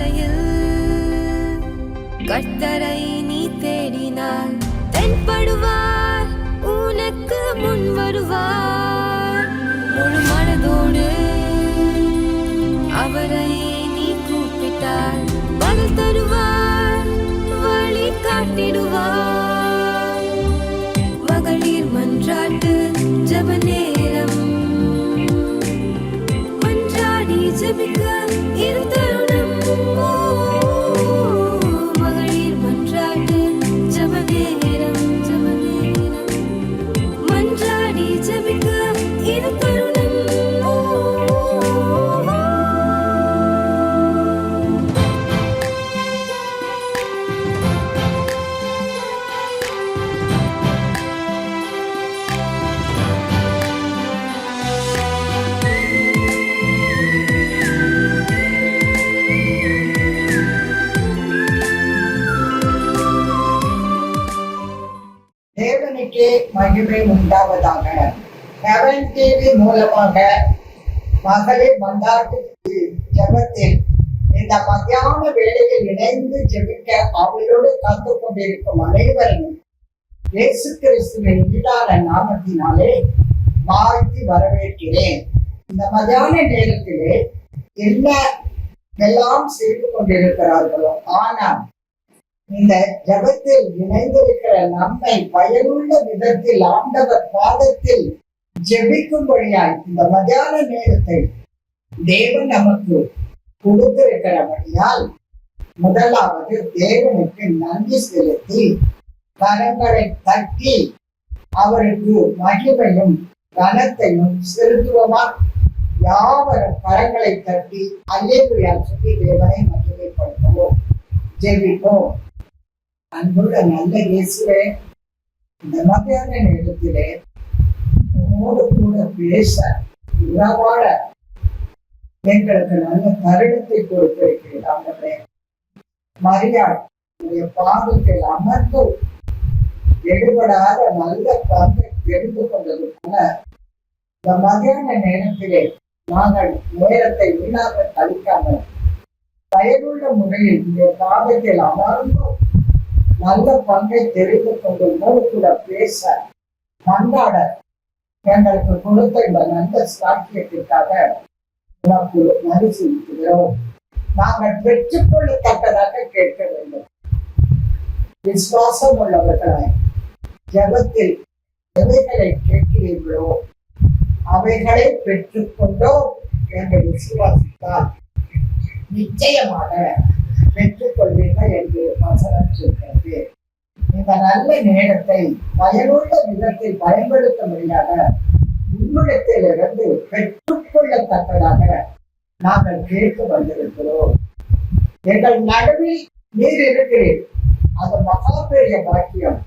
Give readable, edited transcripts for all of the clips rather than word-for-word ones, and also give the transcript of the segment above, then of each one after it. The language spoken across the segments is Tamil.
பாதையில் கர்த்தரை நீ தேடினார், தென்படுவார், உனக்கு முன் வருவார். முழு மனதோடு அவரை நீ கூப்பிட்டார், பதில் தருவார், வழி காட்டிடுவார். மகளிர் மன்றாட்டு ஜெப நேரம், மன்றாடி ஜெபிக்க இரு தருணம். மகளிர் மன்றாட்டு ஜெப நேரம், மன்றாடி ஜெபிக்க இரு தருணம். தேவனுக்கே மகிமை உண்டாவதாக. ஹெவன் டிவி மூலமாக மகளிர் மன்றாட்டு ஜெபத்தில் இந்த மத்தியான வேளையில் இணைந்து ஜெபிக்க அவளோடு கலந்து கொண்டிருக்கும் அனைவரையும் இயேசு கிறிஸ்துவின் ஈடான நாமத்தினாலே வாழ்த்தி வரவேற்கிறேன். இந்த மத்தியான நேரத்திலே எல்லாம் செய்து கொண்டிருக்கிறார்களோ, ஆனால் இந்த ஜெபத்தில் இணைந்திருக்கிற நம்மை பயனுள்ள விதத்தில் ஆண்டவர் பாதத்தில் ஜெபிக்கும்படியாய் இந்த மத்தியான நேரத்தை தேவன் நமக்கு கொடுத்திருக்கிறபடியால் முதலாவது தேவனுக்கு நன்றி செலுத்தி கரங்களை தட்டி அவருக்கு மகிமையும் கனத்தையும் செலுத்துவோமா? யாவரும் கரங்களை தட்டி அல்லேலூயா சொல்லி தேவனை மகிமைப்படுத்துவோம். ஜெபிப்போம். அன்புள்ள நல்ல இயேசுவே, இந்த மத்தியான நேரத்திலே உன்னோடு கூட பேச உறவாட எங்களுக்கு நல்ல தருணத்தை கொடுத்திருக்கிறேன். மரியாள் பாதத்தில் அமர்ந்து எடுபடாத நல்ல பங்கை எடுத்து கொண்டது போல இந்த மத்தியான நேரத்திலே நாங்கள் நேரத்தை வீணாக கழிக்காமல் பயனுள்ள முறையில் இந்த பாதத்தில் அமர்ந்து நல்ல பங்கை தெரிந்து கொண்டு உன்னோடு கூட பேச மன்றாட எங்களுக்கு கொடுத்த இந்த நல்ல சாட்சியத்திற்காக உனக்கு நன்றி செலுத்துகிறோம். நாங்கள் பெற்றுக்கொள்ளத்தக்கதாக கேட்க வேண்டும். விசுவாசம் உள்ளவர்களாய் ஜெபத்தில் எவைகளை கேட்கிறீர்களோ அவைகளை பெற்றுக்கொண்டோம் என்று விசுவாசித்தால் நிச்சயமாக பெற்றுக்கொள்வீர்கள் என்று வசனம் சொல்கிறது. இந்த நல்ல நேரத்தை பயனுள்ள விதத்தில் பயன்படுத்தும்படியாக உன்னிடத்திலிருந்து பெற்றுக்கொள்ளத்தக்கதாக நாங்கள் கேட்டு வந்திருக்கிறோம். எங்கள் நடுவில் நீர் இருக்கிறீர், அது மகா பெரிய பாக்கியம்.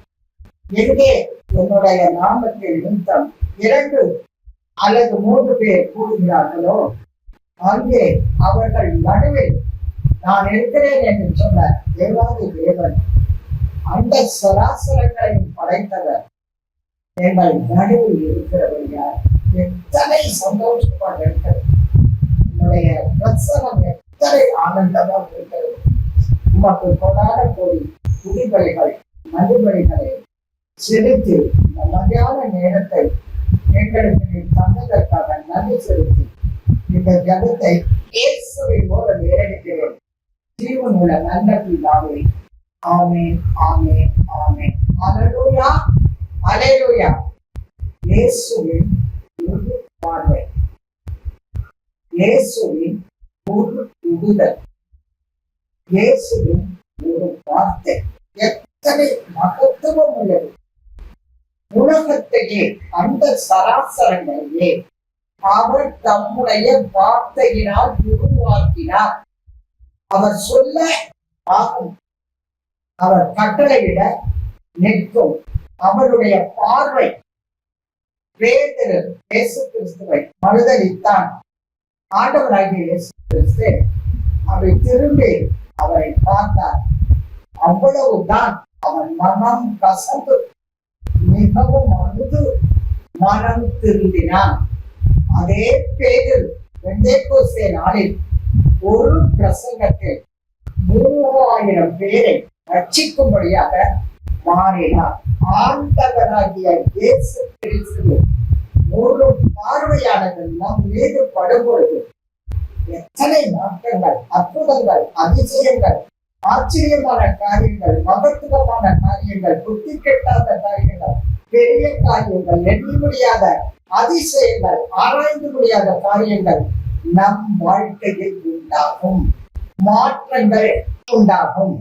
எங்கே என்னுடைய நாமத்தில் நிமித்தம் 2 அல்லது 3 பேர் கூடுகிறார்களோ அங்கே அவர்கள் நடுவில் நான் இருக்கிறேன் என்று சொன்ன தேவாதி தேவன், அந்த சராசரங்களையும் படைத்தவர் எங்கள் நடுவில் இருக்கிறவர் யார்? எத்தனை சந்தோஷமாக இருக்கிறது! என்னுடைய பிரசனம் எத்தனை ஆனந்தமாக இருக்கிறது! உமக்கு கொண்டாட கோடி துதிபலிகள் மதுபலிகளை செலுத்தி இந்த மத்தியான நேரத்தை எங்களுக்கு நீ தந்ததற்காக நன்றி செலுத்தி இந்த ஜெபத்தை இயேசுவின் மூலம் ஏறெடுக்கிறேன். ஜீவனுள்ள நல்ல பிதாவே, ஆமென், ஆமென், ஆமென். அல்லேலூயா, அல்லேலூயா. இயேசுவின் ஒரு பார்வை, இயேசுவின் ஒரு உடுதல், இயேசுவின் ஒரு வார்த்தை எத்தனை மகத்துவம் உள்ளது! உலகத்தையே அந்த சராசரங்களையே அவர் தம்முடைய வார்த்தையினால் உருவாக்கினார். அவர் சொல்ல ஆகும், அவர் கட்டளையிட நிற்கும். அவருடைய பார்வை பேதுரு இயேசு கிறிஸ்துவை மறுதலித்தான். ஆண்டவராகிய இயேசு கிறிஸ்து அவரை திரும்பி அவரை பார்த்தார். அவ்வளவுதான் அவன் மனம் கசந்து மிகவும் அழுது மனம் திரும்பினான். அதே பேதுரு பெந்தேகோஸ்தே நாளில் ஒரு பிரசங்கத்தில் 3000 பேரை ரட்சிக்கும்படியாக மாறினார். ஆண்டவராகிய இயேசு கிறிஸ்து ஒரு பார்வையாளர்கள் நம் மீது படும்பொழுது எத்தனை மாற்றங்கள், அற்புதங்கள், அதிசயங்கள், ஆச்சரியமான காரியங்கள், மகத்துவமான காரியங்கள், புத்தி கெட்டாத காரியங்கள், பெரிய காரியங்கள், எண்ணி முடியாத அதிசயங்கள், ஆராய்ந்து முடியாத காரியங்கள் நம் வாழ்க்கையில் உண்டாகும். மாற்றங்கள் உண்டாகும்.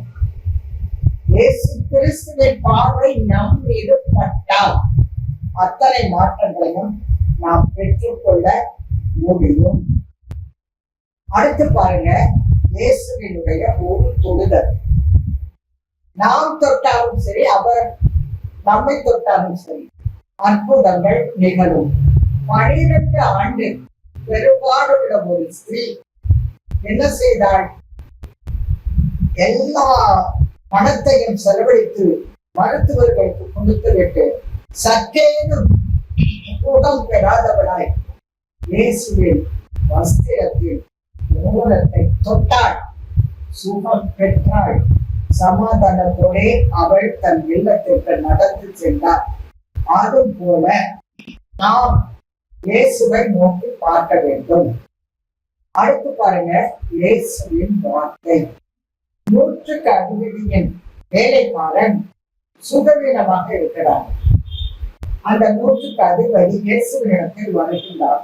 இயேசு கிறிஸ்துவின் பார்வை நம் மீது பட்டால் அத்தனை மாற்றங்களையும் நாம் பெற்றுக்கொள்ள முடியும். அடுத்து பாருங்க, இயேசுவினுடைய ஒரு தொடுதல். நாம் தொட்டாலும் சரி, அவர் நம்மை தொட்டாலும் சரி, அற்புதங்கள் நிகழும். 12 ஆண்டு பெரும்பாடுள்ள ஒரு ஸ்திரீ என்ன செய்தாள்? எல்லா பணத்தையும் செலவழித்து மருத்துவர்களுக்கு கொடுத்து விட்டு சற்றேனும் சுகம் பெறாதவளாய் இயேசுவின் வஸ்திரத்தில் மூலத்தை தொட்டாள், சுகம் பெற்றாள். சமாதானத்தோடே அவள் தன் இல்லத்திற்கு நடந்து சென்றார். அது போல நாம் இயேசுவை நோக்கி பார்க்க வேண்டும். அடுத்து பாருங்க, இயேசுவின் வார்த்தை. 100க்கு அதிபதியின் வேலைக்காரன் சுகவீனமாக இருக்கிறார். அந்த 100க்கு அதிபதி இயேசுவினிடத்தில் வருகின்றார்.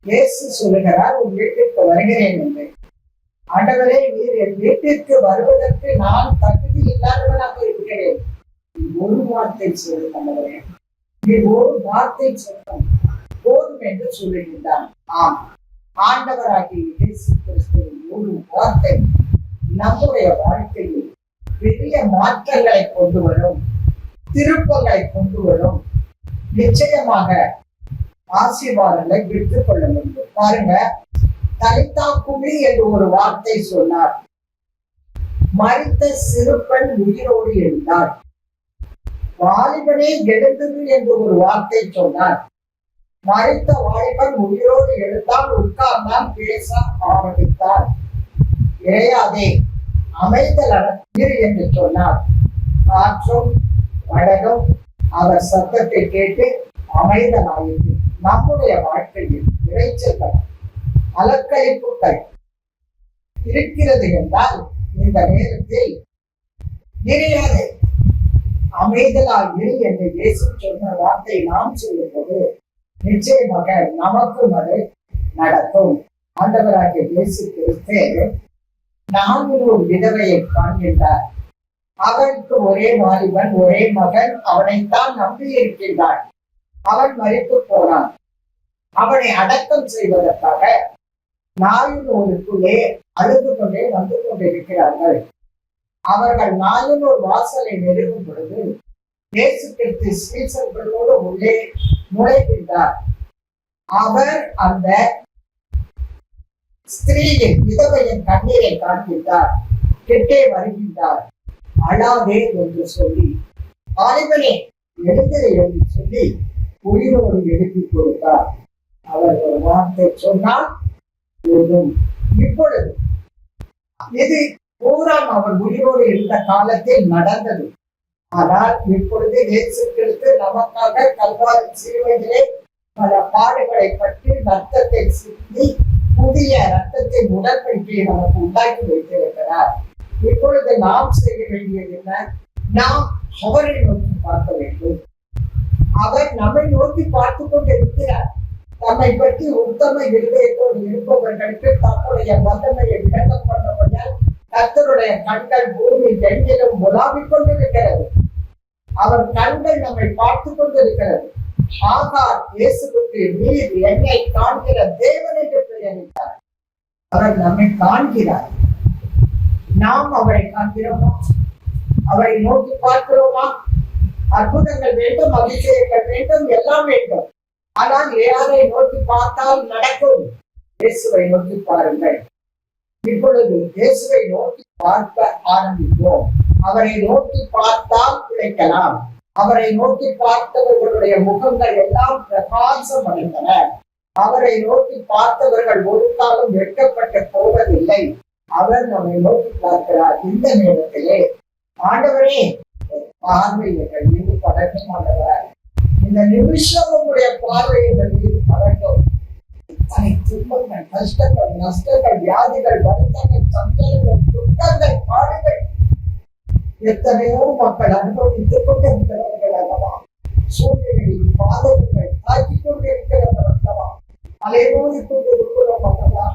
இயேசு சொல்லுகிறார், உன் வீட்டிற்கு வருகிறேன் என்று. ஆண்டவரே, நீர் என் வீட்டிற்கு வருவதற்கு நான் தகுதி இல்லாதவனாக இருக்கிறேன். ஒரு வார்த்தை சொல்லும் ஆண்டவரே, நீ ஒரு வார்த்தை சொல்லும் போதும் என்று சொல்லுகின்றான். ஆம், ஆண்டவராகிய இயேசு கிறிஸ்துவின் ஒரு வார்த்தை நம்முடைய வாழ்க்கையில் பெரிய மாற்றங்களை கொண்டு வரும், திருப்பங்களை கொண்டு வரும். நிச்சயமாக ஆசீர்வாதங்களை பெற்றுக் கொள்ள வேண்டும். பாருங்க, தலித்தாக்குமி என்று ஒரு வார்த்தை சொன்னார். மரித்த சிறுபெண் உயிரோடு எழுந்தார். வாலிபனே எழுந்தது என்று ஒரு வார்த்தை சொன்னார். மரித்த வாலிபன் உயிரோடு எழுந்தால், உட்கார்ந்தான், பேச ஆரம்பித்தார். இறையாதே, அமைதல் இரு என்று சொன்னார். காற்றும் வடகும் அவர் சத்தத்தை கேட்டு அமைதலாயிற்று. நம்முடைய வாழ்க்கையில் இறைச்சல்கள், அலக்கழிப்புகள் இருக்கிறது என்றால், இந்த நேரத்தில் இறையாதே, அமைதலாய் இரு என்று இயேசு சொன்ன வார்த்தை நாம் சொல்லும்போது நிச்சயமாக நமக்கும் அது நடக்கும். ஆண்டவராகிய இயேசு கிறிஸ்து 400 விதவையை காண்கின்றார். அவனுக்கு ஒரே வாலிபன், ஒரே மகன், அவனைத்தான் நம்பி இருக்கின்றான். அவன் மரித்து போனான். அவனை அடக்கம் செய்வதற்காக 400க்குள்ளே அழுது கொண்டே வந்து கொண்டிருக்கிறார்கள். அவர்கள் 400 வாசலை நெருங்கும் பொழுது இயேசு கிறிஸ்து சீசர்களோடு உள்ளே நுழைகின்றார். அவர் அந்த ஸ்திரீயின், விதவையின் கண்ணீரை காண்கின்றார். கிட்டே வருகின்றார். அழாதே என்று சொல்லி, வாலிபனே எழுந்திரு என்று சொல்லி உயிரோடு எழுப்பி கொடுத்தார். அவர் ஒரு வார்த்தை சொன்னால் போதும். இப்பொழுது இது பூராம் அவர் உயிரோடு இருந்த காலத்தில் நடந்தது. ஆனால் இப்பொழுது இயேசு கிறிஸ்து நமக்காக கல்வாரி சிலுவையிலே பல பாடுகளை பற்றி ரத்தத்தை சிந்தி புதிய ரத்தத்தின் உடன்படிக்கையை நமக்கு உண்டாக்கி வைத்திருக்கிறார். இப்பொழுது நாம் செய்ய வேண்டியது என்ன? நாம் அவரை நோக்கி பார்க்க வேண்டும். அவர் நம்மை நோக்கி பார்த்து கொண்டு இருக்கிறார். நம்மை பற்றி உத்தம இருதயத்தோடு இருப்பவர்களுக்கு தன்னுடைய வல்லமையை விளக்கம் பண்ணபடியால் கர்த்தருடைய கண்கள் பூமி எங்கிலும் உலாவிக் கொண்டிருக்கிறது. அவர் கண்கள் நம்மை பார்த்து கொண்டிருக்கிறது. ஆகார் இயேசுவுக்கு, நீர் என்னை காண்கிற தேவன் என்று பெயரிட்டார். அவர் நம்மை காண்கிறார். நாம் அவரை காண்கிறோமா? அவரை நோக்கி பார்க்கிறோமா? அற்புதங்கள் வேண்டும், அதிசயங்கள் வேண்டும், எல்லாம் வேண்டும். ஆனால் யாரை நோக்கி பார்த்தால் நடக்கும்? இயேசுவை நோக்கி பாருங்கள். இப்பொழுது இயேசுவை நோக்கி பார்க்க ஆரம்பிப்போம். அவரை நோக்கி பார்த்தால் பிழைக்கலாம். அவரை நோக்கி பார்த்தவர்களுடைய முகங்கள் எல்லாம் பிரகாசம் அடைந்தன. அவரை நோக்கி பார்த்தவர்கள் ஒரு காலம் வெட்கப்பட்டு போவதில்லை. அவர் நம்மை நோக்கி பார்க்கிறார். இந்த நேரத்திலே ஆண்டவரே பார்வை எங்கள் மீது படட்டும் ஆண்டவராய். இந்த நிமிஷம் உங்களுடைய பார்வை எங்கள் மீது படட்டும். இத்தனை துன்பங்கள், கஷ்டங்கள், நஷ்டங்கள், வியாதிகள், வருத்தங்கள், சஞ்சலங்கள், துக்கங்கள், பாடுகள் எத்தனையோ மக்கள் அனுபவித்துக் கொண்டிருக்கிறவர்கள் அல்லவா? சூழ்நிலையில் பாதகங்கள் தாக்கிக் கொண்டிருக்கிறது அல்லவா? அலைமோதி கொண்டிருக்கிறோம் அல்லவா?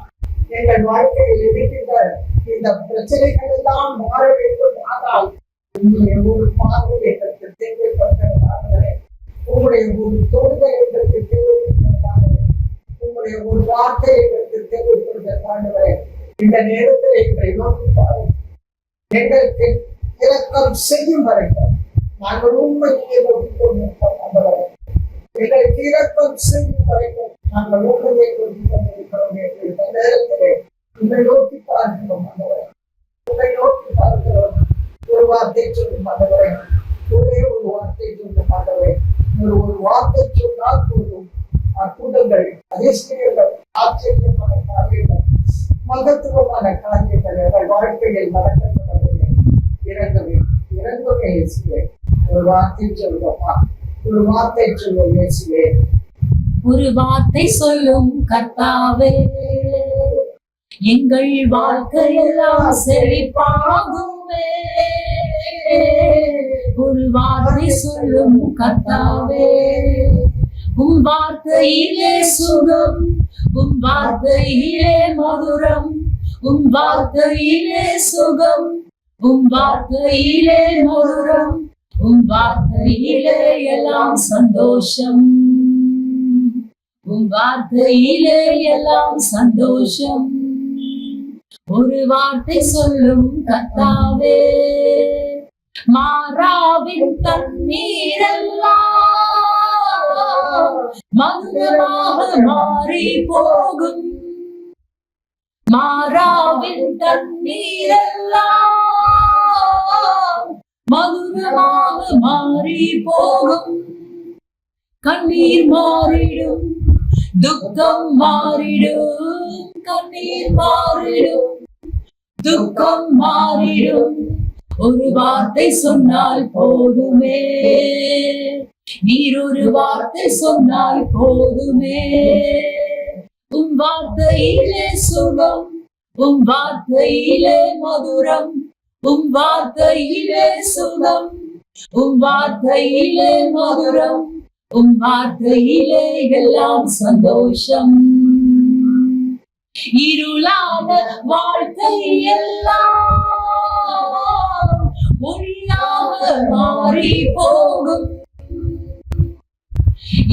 எங்கள் வாழ்க்கையில் இருக்கின்ற இந்த பிரச்சனைகள் எல்லாம் மாற வேண்டும். ஆனால் உங்களுடைய ஒரு பார்வை எங்களுக்கு தேவைப்படுகிறதாகவே, உங்களுடைய ஒரு தொடுதல் எங்களுக்கு தேவைப்படுகிறதாகவே, உங்களுடைய ஒரு வார்த்தை எங்களுக்கு தேவைப்படுகிறதாகவே, இந்த நேரத்தில் எங்களை நோக்கி பாருங்கள். எங்களுக்கு இரக்கம் செய்யும் வரைக்கும் நாங்கள் உண்மையை நோக்கி கொண்டிருக்கிறோம். எங்களுக்கு இரக்கம் செய்யும் வரைக்கும் நாங்கள் உண்மையை நோக்கி கொண்டிருக்கிறோம். இந்த நேரத்திலே உங்களை நோக்கி பார்க்கிறோம். உங்களை நோக்கி பார்க்கிறோம். ஒரு வார்த்தை சொல்லும் ஆண்டவரே, ஒரே ஒரு வார்த்தை சொல்லும் ஆண்டவரே. ஒரு வார்த்தை சொன்னால் போதும், அற்புதங்கள், அதிசயங்கள், ஆச்சரியமான காரியங்கள், மகத்துவமான காரியங்கள் எங்கள் வாழ்க்கையில் நடக்கப்படுவதில்லை. இறங்குவே இறங்குவே இயேசுவே. ஒரு வார்த்தை சொல்லுவா, ஒரு வார்த்தை சொல்லும் இயேசுவே. ஒரு வார்த்தை சொல்லும் கர்த்தாவே, எங்கள் வாழ்க்கையெல்லாம் செழிப்பாகுமே. ஒரு வார்த்தை சொல்லும் கர்த்தாவே, உம் வார்த்தையிலே சுகம், உம் வார்த்தையிலே மதுரம், உம் வார்த்தையிலே சுகம், உம் வார்த்தையிலே மதுரம், உம் வார்த்தையிலே எல்லாம் சந்தோஷம், உம் வார்த்தையிலே எல்லாம் சந்தோஷம். ஒரு வார்த்தை சொல்லும் கர்த்தாவே, மாறாவின் தண்ணீரெல்லாம் மதுரமாக மாறி போகும். மாறாவின் தண்ணீரெல்லாம் மதுரமாக மாறி போகும். கண்ணீர் மாறிடும், துக்கம் மாறிடும், கண்ணீர் மாறிடும், துக்கம் மாறிடும். ஒரு வார்த்தை சொன்னால் போதுமே, நீர் ஒரு வார்த்தை சொன்னால் போதுமே. உம் வார்த்தையிலே சுகம், உம் வார்த்தையிலே மதுரம், உம் வார்த்தையிலே சுகம், உம் வார்த்தையிலே மதுரம், உம் வார்த்தையிலே எல்லாம் சந்தோஷம். இருளான வாழ்க்கை எல்லாம் ஒளியாக மாறி போகும்.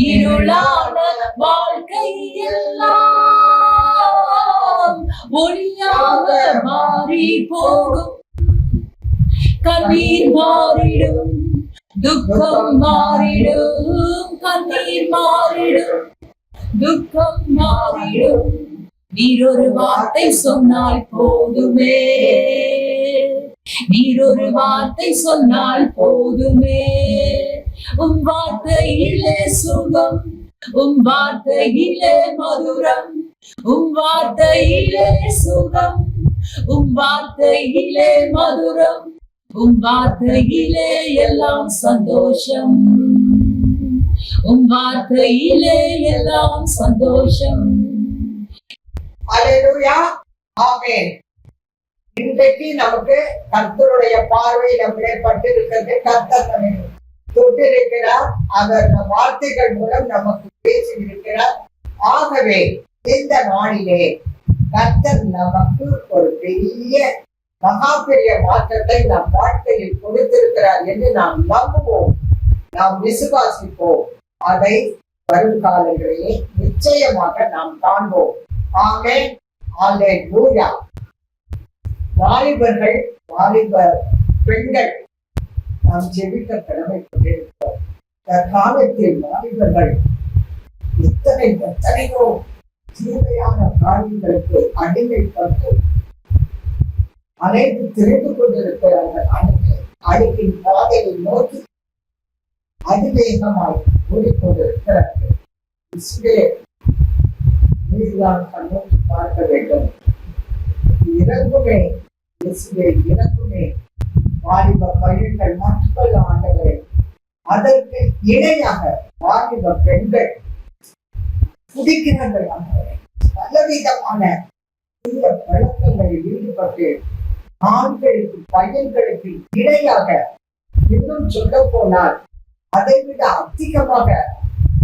இருளான வாழ்க்கை எல்லாம் ஒளியாக மாறி போகும். கண்ணீர் மாறிடும், துக்கம் மாறிடும், கண்ணீர் மாறிடும், துக்கம் மாறிடும். நீர் ஒரு வார்த்தை சொன்னால் போதுமே, நீர் ஒரு வார்த்தை சொன்னால் போதுமே. உம் வார்த்தையிலே சுகம், உம் வார்த்தையிலே மதுரம், உம் வார்த்தையிலே சுகம், உம் வார்த்தையிலே மதுரம், உம் வார்த்தையிலே எல்லாம் சந்தோஷம், உம் வார்த்தையிலே எல்லாம் சந்தோஷம். அல்லேலூயா, ஆமென். இன்றைக்கு நமக்கு கர்த்தருடைய பார்வை நம்மளே பட்டிருக்கிறது. கர்த்தர் நம்மை தொட்டிருக்கிறார். அவர் நம் வார்த்தைகள் மூலம் நமக்கு பேசி இருக்கிறார். ஆகவே இந்த நாளிலே கர்த்தர் நமக்கு ஒரு பெரிய மகா பெரிய மாற்றத்தை நம் வாழ்க்கையில் கொடுத்திருக்கிறார் என்று நாம் நம்புவோம், நாம் விசுவாசிப்போம். அதை வரும் காலங்களிலே நிச்சயமாக நாம் காண்போம். ஆமென், அல்லேலூயா. வாலிபர்கள், வாலிப பெண்கள் நாம் ஜெபிக்க கடமைப்பட்டிருக்கிறோம். தற்காலத்தில் வாலிபர்கள் எத்தனையோ தீமையான காரியங்களுக்கு அடிமைப்பட்டு அனைத்து தெரிந்து கொண்டிருக்கிறார்கள். அழுக்கின் பாதையை நோக்கி அதிவேகமாய் ஓடிக்கொண்டிருக்கிறார்கள். மீதுதான் கண்ணோக்கி பார்க்க வேண்டும். இறங்குமே, இயேசுவே இறங்குமே. வாலிப பையன்கள் மட்டுமல்ல ஆண்டவரே, அதற்கு இணையாக வாலிப பெண்கள் குடிக்கிறார்கள் ஆண்டவரே. பலவிதமான தீய பழக்கங்களில் ஈடுபட்டு ஆண்களுக்கு பையன்களுக்கு இணையாக, இன்னும் சொல்ல போனால் அதைவிட அதிகமாக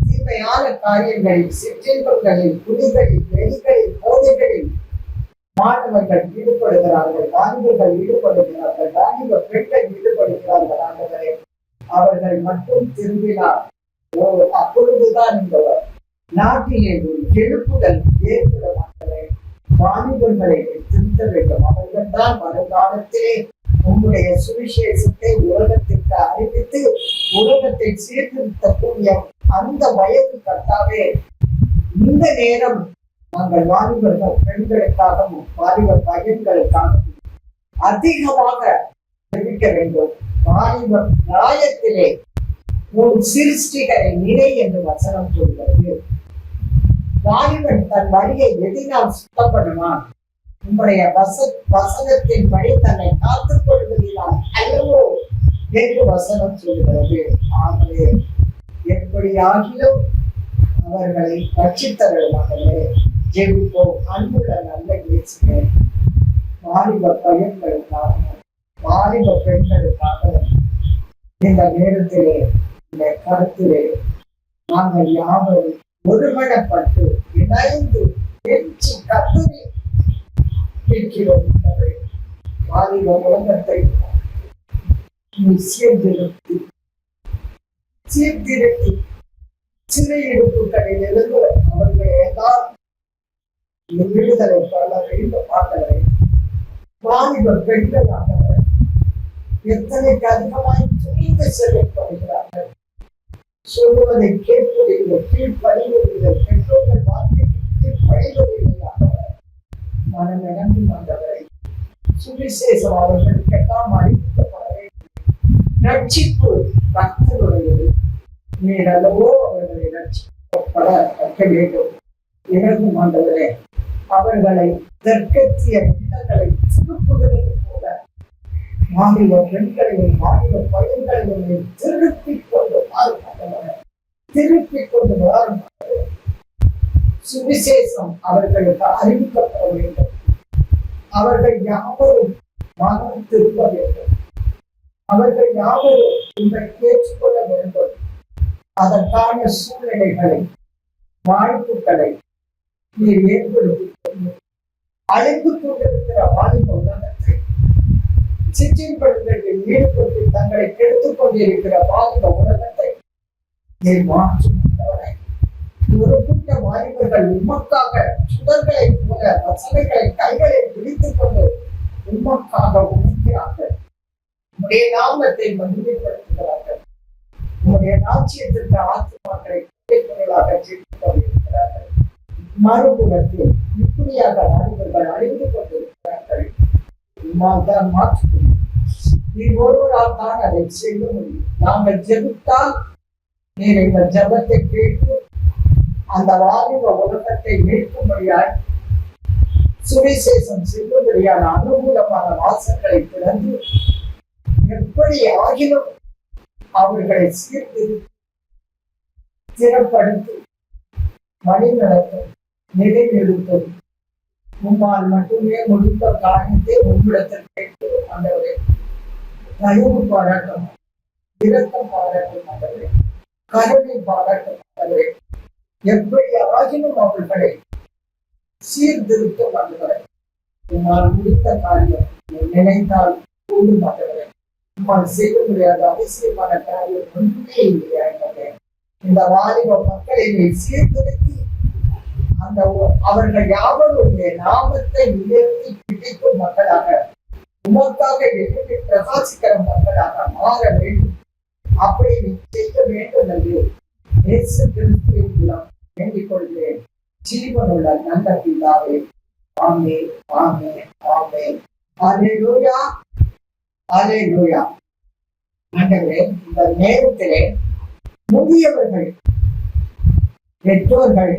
தீமையான காரியங்களில், சிற்றின்பங்களில், குடிகளில், வெளிகளில், போதைகளில் மாணவர்கள் ஈடுபடுகிறார்கள், வாலிபர்கள் ஈடுபடுகிறார்கள், வாலிப பெண்கள் ஈடுபடுகிறார்கள் ஆண்டவரே. அவர்கள் மட்டும் திரும்பினார், அப்பொழுதுதான் இந்த நாட்டிலே ஒரு எழுப்புதல் ஏற்படுமாட்டவே. வாலிபர்களை திருத்த வேண்டும். அவர்கள் தான் வருங்காலத்திலே உங்களுடைய சுவிசேஷத்தை உலகத்திற்கு அறிவித்து உலகத்தை சீர்திருத்தக்கூடிய அந்த வயது கர்த்தாவே, இந்த நேரம் நாங்கள் வாலிபர்கள் பெண்களுக்காகவும் வாலிபர் பையன்களுக்காகவும் அதிகமாக தெரிவிக்க வேண்டும். வாலிபர் நியாயத்திலே ஒரு சிருஷ்டிகளை நிலை என்று வசனம் சொல்கிறது. வாலிபன் தன் வழியை எதினால் சுத்தம் பண்ணுவான், உங்களுடைய வசனத்தின் படி தன்னை காத்துக் கொள்வதினால் அல்லவோ என்று வசனம் சொல்கிறது. ஆகவே எப்படி ஆகிலும் அவர்களை ரட்சித்தவர்களாகவே ஜெபிப்போம். அன்புள்ள நல்ல இயேசுவே, வாலிப பையன்களுக்காகவும் வாலிப பெண்களுக்காகவும் இந்த நேரத்திலே, இந்த கருத்திலே நாங்கள் யாவரும் ஒருமனப்பட்டு இணைந்து பேச்சு கத்துவி கேட்கிறோம். வாலிப உலகத்தை சீர்திருத்தி சிறையிருப்புகளில் இருந்து அவர்கள் ஏதாவது விடுதலை பல வேண்டும் ஆண்டவரை. வாலிப பெண்களாக எத்தனைக்கு அதிகமாய் துணிந்து செல்லப்படுகிறார்கள். சொல்லுவதை கேட்பதில்லை, கீழ்ப்படிவதில்லை, பெற்றோர்கள் வார்த்தைக்கு கீழ்ப்படிவதில்லை. மனம் இறங்கி வந்தவரை சுவிசேஷம் அவர்களுக்கு எல்லாம் அறிவிக்கப்பட வேண்டும். ரட்சிப்பு பக்தருடையது. நீர் அல்லவோ அவர்களை ரட்சிக்கப்பட வைக்க வேண்டும். இறங்கும் ஆண்டவரே, அவர்களை தற்கத்திய பிள்ளைகளை திருப்புகிறது போல வாலிப பெண்களையும் வாலிப பையன்களையும் திருப்பிக் கொண்டு வாரும். சுவிசேஷம் அவர்களுக்கு அறிவிக்கப்பட வேண்டும். அவர்கள் யாவரும் மனம் திரும்ப வேண்டும். அவர்கள் யாவரும் உங்களை ஏற்றுக்கொள்ள வேண்டும். அதற்கான சூழ்நிலைகளை, வாய்ப்புகளை நீர் ஏற்படுத்தி அழைத்து கொண்டிருக்கிற வாலிப உலகத்தை சிற்றின்படுத்தலில் ஈடுபட்டு தங்களை கெடுத்துக் கொண்டிருக்கிற வாலிப உலகத்தை நீர் மாற்றுவரை. ஒரு கூட்ட வாலிபர்கள் உமக்காக சுடர்களை போல வசனைகளை கைகளை பிடித்துக் கொண்டு உமக்காக உழைக்கிறார்கள். உடைய நாமத்தை மகிமைப்படுத்துகிறார்கள். உங்களுடைய ராஜ்யத்திற்கு ஆத்மாக்களை ஜெயித்துக் கொண்டிருக்கிறார்கள். மறுபுறத்தில் இப்படியாக வாலிபர்கள் அழிந்து கொண்டிருக்கிறார்கள். உமால்தான் மாற்ற முடியும். நீ ஒருவரால் தான் அதை செய்ய முடியும். நாங்கள் ஜெபித்தால் நீர் எங்கள் ஜபத்தை கேட்டு அந்த வாலிப உலகத்தை மீட்கும்படியாய் சுவிசேஷம் செய்வதற்கான அனுகூலமான வாசல்களை திறந்து எப்படி ஆகிலும் அவர்களை ஸ்திரப்படுத்தி வழிநடத்தும் நிலைநிறுத்தும் உம்மால் மட்டுமே முடிந்த காரியத்தை உங்களிடத்தில் கேட்கிறோம் ஆண்டவரே. தயவு பாராட்டும், இரக்கம் பாராட்டும் ஆண்டவரே, கருணை பாராட்டும் ஆண்டவரே. எப்படி ஆகிலும் அவர்களை சீர்திருத்தம் ஆண்டவரே. உம்மால் முடித்த காரியம் நினைத்தால் கூடும் ஆண்டவரே. உம்மால் செய்ய முடியாத அவசியமான காரியம் ஒன்றுமே இல்லையா ஆண்டவரே. இந்த வாலிப மக்களை சீர்திருத்தி அந்த அவர்கள் யாவரும் நாமத்தை உயர்த்தி பிடிக்கும் மக்களாக, உமக்காக எழுதி பிரகாசிக்கிற மக்களாக மாற வேண்டும். அப்படி நீ செய்ய வேண்டும் என்று இயேசு கிறிஸ்துவின் மூலம் வேண்டிக் கொள்கிறேன். ஜீவனுள்ள நல்ல பிதாவே, ஆமென், ஆமென், ஆமென். அல்லேலூயா, அல்லேலூயா. ஆண்டவரே, இந்த நேரத்திலே முதியவர்கள், பெற்றோர்கள்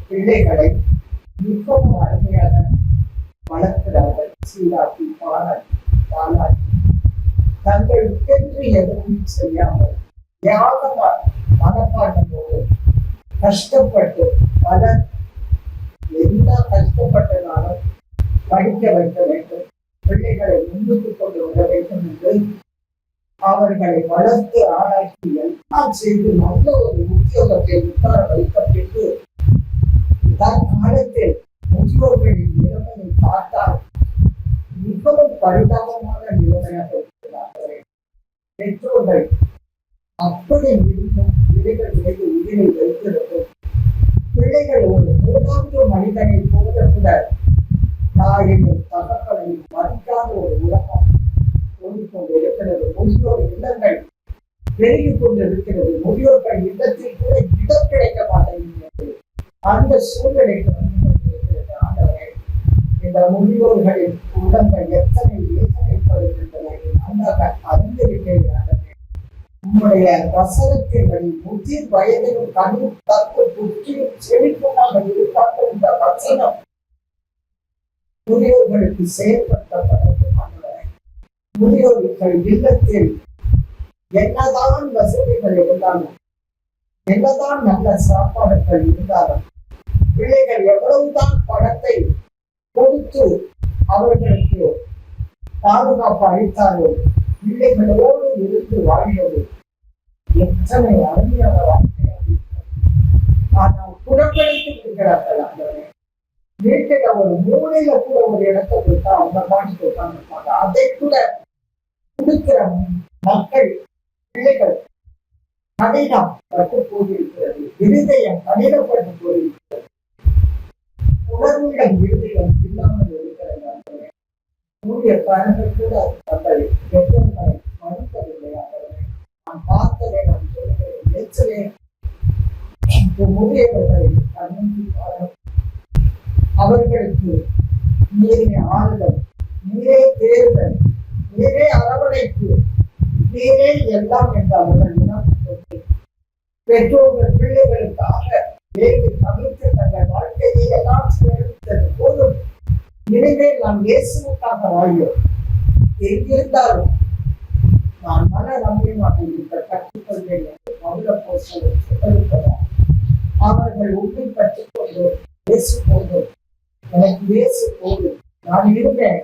பிள்ளைகளை மிகவும் அருமையாக வளர்க்கிறார்கள், சீராட்டி பாராட்டி பாராட்டி தங்களுக்கென்று எதுவும் செய்யாமல் தியாகமா மனப்பான்மையோடு கஷ்டப்பட்டு பலர் எல்லா கஷ்டப்பட்டனாலும் படிக்க வைக்க வேண்டும், பிள்ளைகளை முன்னுக்கு கொண்டு வர வேண்டும் என்று அவர்களை வளர்த்து ஆராய்ச்சி எல்லாம் செய்து நல்ல ஒரு உத்தியோகத்தை உட்கார வைக்கப்பட்டு தற்காலத்தில் முதியோர்களின் நிலைமையை பார்த்தால் மிகவும் பரிதாபமான நிலைமையாக இருக்கிறார்கள். பெற்றோர்கள் அப்படி இருந்தும் பிள்ளைகள் மீது உயிரை வைத்திருக்கும் பிள்ளைகள் ஒரு மூன்றாவது மனிதனை போல கூட தாயையும் தகப்பனையும் மதிக்காத ஒரு உலகம் ஓடிக்கொண்டு இருக்கிறது. முதியோர் இல்லங்கள் பெருகிக் கொண்டு இருக்கிறது. முதியோர்கள் இல்லத்தில் கூட இடம் கிடைக்க மாட்டேங்கிறது. அந்த சூழ்நிலைக்கு இருக்கிறது. ஆண்டவரே, இந்த முதியோர்களின் உள்ளங்கள் எத்தனை வேதனைப்படுகின்றன அந்த அறிந்திருக்கிறேன். உம்முடைய வசனத்தின்படி முதிர் வயதிலும் கனி தப்பு புத்தியும் செழிப்புமாக இருக்காத இந்த வசனம் முதியோர்களுக்கு செயல்படுத்தப்பட்டது. முதியோர்கள் இல்லத்தில் என்னதான் வசதிகள் இருந்தாலும், என்னதான் நல்ல சாப்பாடுகள் இருந்தாலும், பிள்ளைகள் எவ்வளவுதான் பணத்தை கொடுத்து அவர்களுக்கு பாதுகாப்பு அளித்தாலும் பிள்ளைகளோடு இருந்து வாழ்வது எத்தனை அருமையான வாழ்க்கையாக இருக்கும். ஆனால் புறக்கணித்து இருக்கிறார்கள். அந்த வீட்டில் ஒரு மூலையில கூட ஒரு இடத்தை கொடுத்தா அவங்க பாட்டுக்கு உட்கார்ந்துருப்பாங்க. அதை கூட கொடுக்கிற மக்கள் பிள்ளைகள் கடினம் பட்டு போயிருக்கிறது. இருதயம் கடினப்பட்டு போயிருக்கிறது. உணர்வுடன் இருதயம் இல்லாமல் இருக்கிறது. ஊழியக்காரர்கள் கூட தங்கள் பெற்றோர்களை மறுப்பதில்லை. நான் பார்த்ததை நான் சொல்கிறேன். எச்சலே முதியவர்களை கண்ணி அவர்களுக்கு நீரே ஆறுதல், நீரே தேர்தல், நீரே அரவணைப்பு, நீரே எல்லாம் என்று அவர்கள் உணர்ந்து பெற்றோர்கள் பிள்ளைகளுக்காக வேறு தவிர்த்து தங்கள் வாழ்க்கையை எல்லாம் சேர்த்தது போதும். இனிமேல் நாம் இயேசுவுக்காக வாழ்வோம். எங்கிருந்தாலும் நான் மன நம்பியமாக இருக்க கற்றுக்கொள்வேன் என்று பவுலப்போஸ்தலர் சொல்லியிருக்கிறார். அவர்கள் உண்மை பற்றிக் கொண்டு இயேசு போதும், எனக்கு இயேசு போதும், நான் இருந்தேன்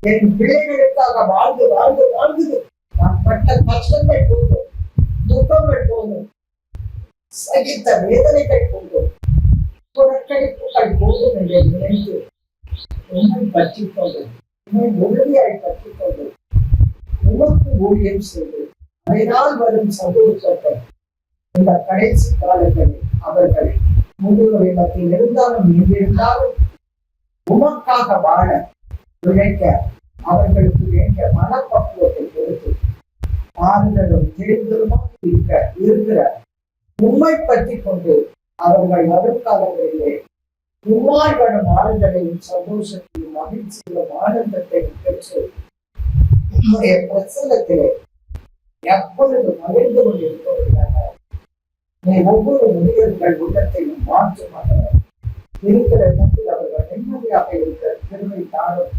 என் பிள்ளைகளுக்காக வாழ்ந்து வாழ்ந்து வாழ்ந்து நான் பட்ட கஷ்டங்கள் போதும், துக்கங்கள் போதும், சகித்த வேதனைகள் போதும், புறக்கணிப்புகள் போதும் என்று நினைத்து உண்மை பற்றிக் கொண்டு உண்மை உறுதியாய் பற்றிக் கொண்டு உமக்கு ஊழியம் செய்து அதனால் வரும் சந்தோஷத்தை இந்த கடைசி காலங்களில் அவர்கள் முதியோரை மத்தியில் இருந்தாலும் எங்கிருந்தாலும் உமக்காக வாழ உழைக்க அவர்களுக்கு வேண்டிய மனப்பக்குவத்தை கொடுத்து ஆறுதலும் தேர்தலுமாக இருக்கிற உண்மை பற்றி கொண்டு அவர்கள் வருங்காலங்களிலே உம்மால் வரும் ஆறுதலையும் சந்தோஷத்தையும் மகிழ்ச்சியும் ஆனந்தத்தையும் பெற்று உம்முடைய பிரசன்னத்திலே எப்பொழுது மகிழ்ந்து கொண்டிருப்பவர்களாக நீ ஒவ்வொரு முதியோர்கள் உள்ளத்தையும் மாற்றமாக இருக்கிற இடத்தில் அவர்கள் நிம்மதியாக இருக்கிற பெருமை தாரும்.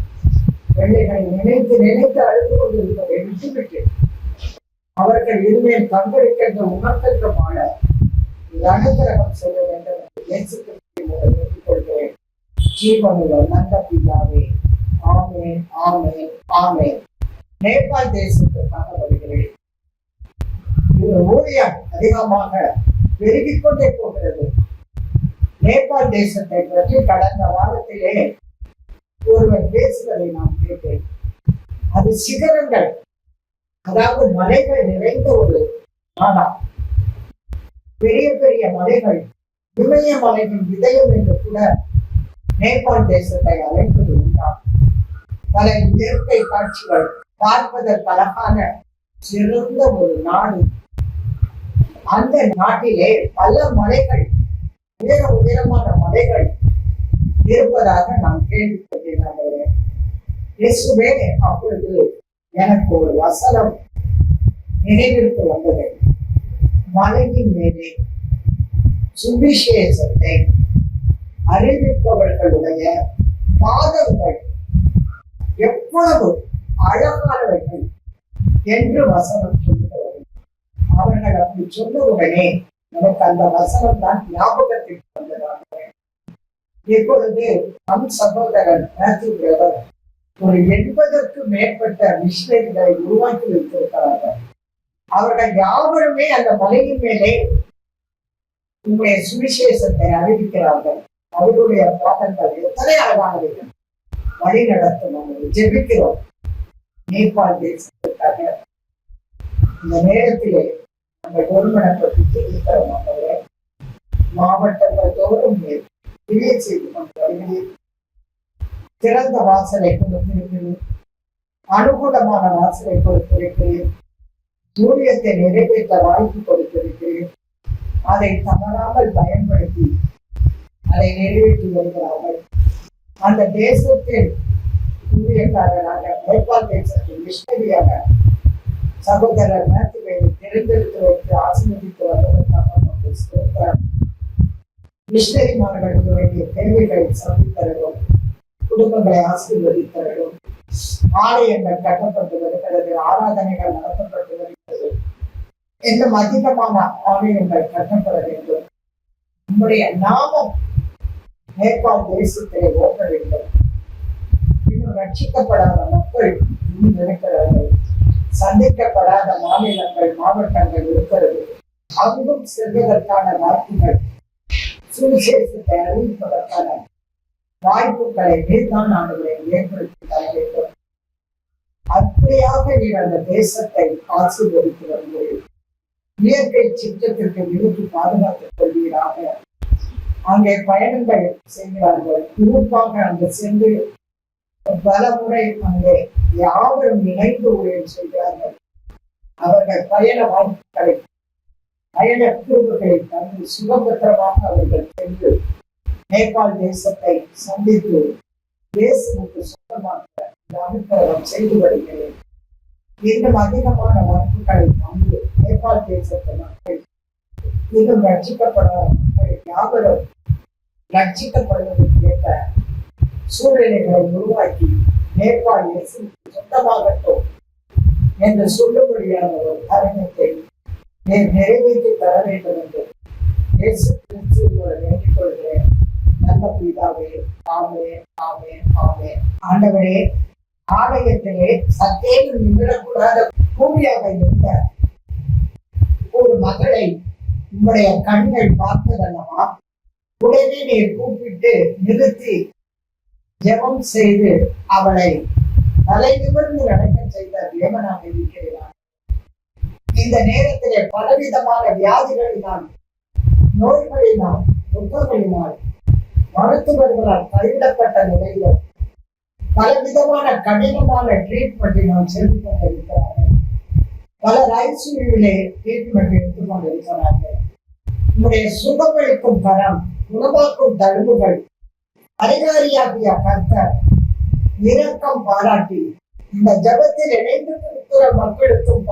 பிள்ளைகளை நினைத்து நினைத்து அழுது கொண்டிருப்பதை விட்டுவிட்டு அவர்கள் இனிமேல் தங்களுக்கென்ற உணர்கின்ற வாழ அனுகிரகம் செய்ய வேண்டும் என்று இயேசு கிறிஸ்துவின் கேட்டுக்கொள்கிறேன். ஜீவனுள்ள நல்ல பிதாவே, ஆமென், ஆமென், ஆமென். நேபாள் தேசத்திற்காக வருகிறேன். இது ஊழியம் அதிகமாக பெருகிக் கொண்டே போகிறது. நேபாள் தேசத்தை பற்றி கடந்த வாரத்திலே ஒருவர் பேசுவதை நான் கேட்டேன். அது சிகரங்கள், அதாவது மலைகள் நிறைந்த ஒரு நாடா. பெரிய பெரிய மலைகள், இமயமலையின் இதயம் என்று கூட நேபாள் தேசத்தை அழைப்பது உண்டாம். பல இயற்கை காட்சிகள் பார்ப்பதற்கு அழகான சிறந்த ஒரு நாடு. அந்த நாட்டிலே பல மலைகள், உயரமான மலைகள் இருப்பதாக நான் கேள்விப்பட்டேன். இயேசுவே, அப்பொழுது எனக்கு ஒரு வசனம் நினைவிற்கு வந்தது. மலையின் மேலே சுவிசேஷத்தை அறிவிப்பவர்களுடைய பாதங்கள் எவ்வளவு அழகானவர்கள் என்று வசனம் சொல்லுகிறது. அவர்கள் அப்படி சொன்ன உடனே நமக்கு அந்த வசனம் தான் ஞாபகத்திற்கு வந்ததாக. இப்பொழுது நம் சகோதரன் மேத்யூ பிரதர் ஒரு 80க்கும் மேற்பட்ட மிஷனரிகளை உருவாக்கி வைத்திருக்கிறார்கள். அவர்கள் யாவருமே அந்த மலையின் மேலே உங்களுடைய சுவிசேஷத்தை அறிவிக்கிறார்கள். அவர்களுடைய பாடங்கள் எத்தனை அழகானவைகள். வழி நடத்தும் நாங்கள் ஜெபிக்கிறோம் நேபாள் தேசத்திற்காக. இந்த நேரத்திலே அந்த ஒருமனப்பட்டு ஜெபிக்கிறோம். அவர்களே மாவட்டங்கள் தோறும் கிரியை செய்து கொண்டு வருகிறேன். திறந்த வாசலை கொடுத்திருக்கிறேன், அனுகூலமான வாசலை கொடுத்திருக்கிறேன், ஊழியத்தை நிறைவேற்ற வாய்ப்பு கொடுத்திருக்கிறேன். அதை தவறாமல் பயன்படுத்தி அதை நிறைவேற்றி வருகிறார்கள். அந்த தேசத்தில் ஊழியக்காரராக நேபாள் தேசத்தில் மிஷனரியாக சகோதரர் மேத்யூவை தேர்ந்தெடுத்து வைத்து ஆசீர்வதித்து வருவதற்காக மிஷனரிமார்களுக்கு வேண்டிய தேவைகளை சந்தித்தரவும், குடும்பங்களை ஆசீர்வதித்தரவும், ஆலயங்கள் கட்டப்பட்டு வருகிறது, ஆராதனைகள் நடத்தப்பட்டு வருகிறது, இன்னும் அதிகமான ஆலயங்கள் கட்டப்பட வேண்டும். நம்முடைய நாமம் நேபாள் தேசத்திலே ஓட்ட வேண்டும். இன்னும் ரட்சிக்கப்படாத மக்கள் இன்னும் இருக்கிறார்கள். சந்திக்கப்படாத மாநிலங்கள் மாவட்டங்கள் இருக்கிறது. அங்கும் செல்வதற்கான வாய்ப்புகள், சுவிசேஷத்தை அறிவிப்பதற்கான வாய்ப்புகளை நீர்தான் ஆண்டுகளை ஏற்படுத்தி தர வேண்டும். அப்படியாக நீர் அந்த தேசத்தை ஆசீர்வதித்து வருகிறீர்கள். இயற்கை சிற்றத்திற்கு விருது பாதுகாத்துக் கொள்வீராக. அங்கே பயணங்கள் செய்கிறார்கள். குறிப்பாக அங்கு சென்று பல முறை அங்கே யாவரும் இணைந்து ஊழியம் செய்கிறார்கள். அவர்கள் பயண வாய்ப்புகளை, பயண கிருபைகளை தந்து சுகபத்திரமாக அவர்கள் சென்று நேபாள் தேசத்தை சந்தித்து தேசத்துக்கு சொந்தமாக அனுகிரகம் செய்து வருகிறேன். இன்னும் அதிகமான வாய்ப்புகளை தந்து நேபாள் தேசத்து மக்கள், இன்னும் ரட்சிக்கப்படாத மக்கள் யாவரும் ரட்சிக்கப்படுவதற்கேற்ற சூழ்நிலைகளை உருவாக்கி நேபாள் தேசத்துக்கு சொந்தமாகட்டும் என்று சொல்லும்படியான ஒரு காரணத்தை நிறைவேற்றி தர வேண்டும் என்று இயேசு கிறிஸ்துவோடு வேண்டிக் கொள்கிறேன். நல்ல பிதாவே, ஆமே ஆமே ஆமே. ஆண்டவரே, ஆலயத்திலே சத்தேனும் நிமிடக்கூடாத கூலியாக இருந்த ஒரு மகளை உங்களுடைய கண்கள் பார்த்ததல்லவா? உடனே நீர் கூப்பிட்டு நிறுத்தி ஜெபம் செய்து அவளை தலை நிமிர்ந்து நடக்க செய்த தேவனாக இருக்கிறார். இந்த நேரத்திலே பலவிதமான வியாதிகளினால், நோய்களினால், துக்கங்களினால், மருத்துவர்களால் கைவிடப்பட்ட நிலையில் பலவிதமான கடினமான ட்ரீட்மெண்ட்டினால் சென்று கொண்டிருக்கிறார்கள். பலர் ஐசியூவிலே ட்ரீட்மெண்ட் எடுத்துக் கொண்டிருக்கிறார்கள். உங்களுடைய சுகமளிக்கும் கரம், குணமாக்கும் தழுவுகள் அதிகாரியாகிய கர்த்தர் இரக்கம் பாராட்டி இந்த ஜபத்தில் இணைந்து இருக்கிற மக்களுக்கும்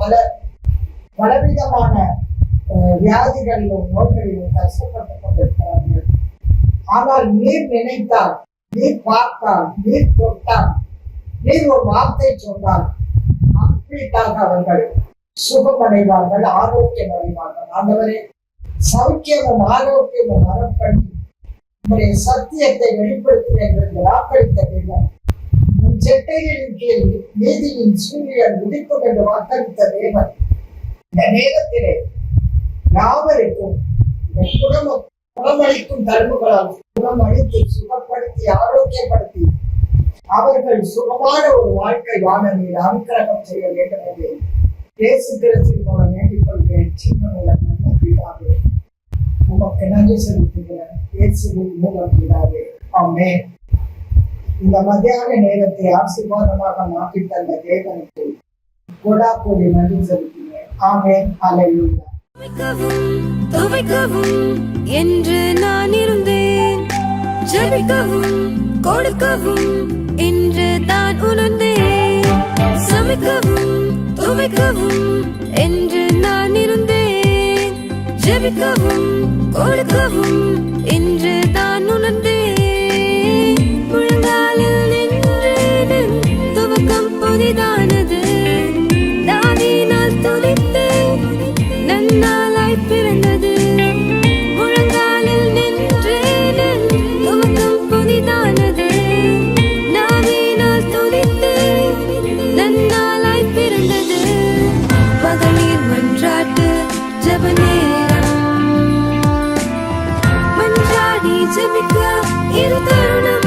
பலவிதமான வியாதிகளிலும் நோய்களிலும் கஷ்டப்பட்டுக் கொண்டிருக்கிறார்கள். ஆனால் நீர் நினைத்தால், நீர் பார்த்தால், நீர் தொட்டால், நீர் ஒரு வார்த்தை சொன்னால் கம்ப்ளீட்டாக அவர்கள் சுகமடைவார்கள், ஆரோக்கியம் அடைவார்கள். ஆண்டவரே, சௌக்கியமும் ஆரோக்கியமும் வரப்படி உங்களுடைய சத்தியத்தை வெளிப்படுத்தினேன் என்று வாக்களித்த தேவன், உன் செட்டைகளின் கீழ் நீதியின் சூரியன் உதிக்கும் என்று வாக்களித்த தேவன், இந்த நேரத்திலே யாவருக்கும் குணமளிக்கும் தழும்புகளால் குணமளித்து சுகப்படுத்தி ஆரோக்கியப்படுத்தி அவர்கள் சுகமான ஒரு வாழ்க்கை வாழ நீர் அனுக்கிரகம் செய்ய வேண்டும் என்று இயேசு கிறிஸ்துவின் மூலம் வேண்டிக் கொள்கிறேன். சின்னமுள்ள நல்ல பிதாவே, உமக்கு நன்றி செலுத்துகிறேன். இயேசுவின் மூலம் பிதாவே, ஆமென். இந்த மத்தியான நேரத்தை ஆசீர்வாதமாக மாற்றி தந்த தேவனுக்கு கொடாக்கோடி நன்றி செலுத்தினேன். ஆமென். அல்லேலூயா. துவைக்கவும் என்று நான் இருந்தேன், ஜெபிக்கவும் கொடுக்கவும் என்று தான் உணர்ந்தேன். சமைக்கவும் துவைக்கவும் என்று நான் இருந்தேன், ஜெபிக்கவும் கொடுக்கவும் என்று தான் உணர்ந்தேன். முழங்காலில் நின்று புதிதானது தாவீனால் துதித்து நன்னாளாய் பிறந்தது முழங்காலில் நின்றேன் துவக்கம் புதிதானது தாவீனால் துதித்து நன்னாளாய் பிறந்தது மகளிர் மன்றாட்டு ஜெப நேரம் மன்றாடி ஜெபிக்க இது தருணம்